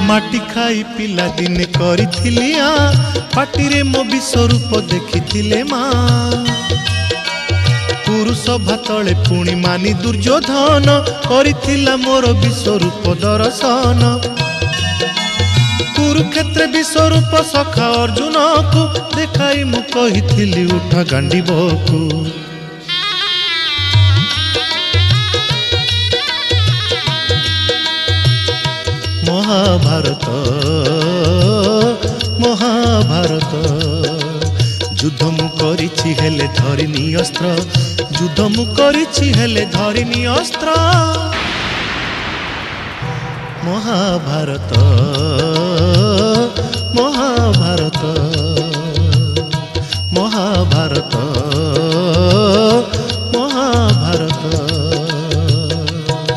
माटी खाई पिला दिने करिथिली पाटिरे मो विश्वरूप देखिथिले माँ पुरुष भातले पुणी मानी दुर्योधन करिथिला मोर विश्वरूप दर्शन कुरुक्षेत्र विश्वरूप सखा अर्जुन को देखाई मु कहिथिली उठ गांडीबकु महाभारत महाभारत युद्ध मु करिछि हेले धरिनी अस्त्र युद्ध मु करिछि हेले धरिनी अस्त्र महाभारत महाभारत।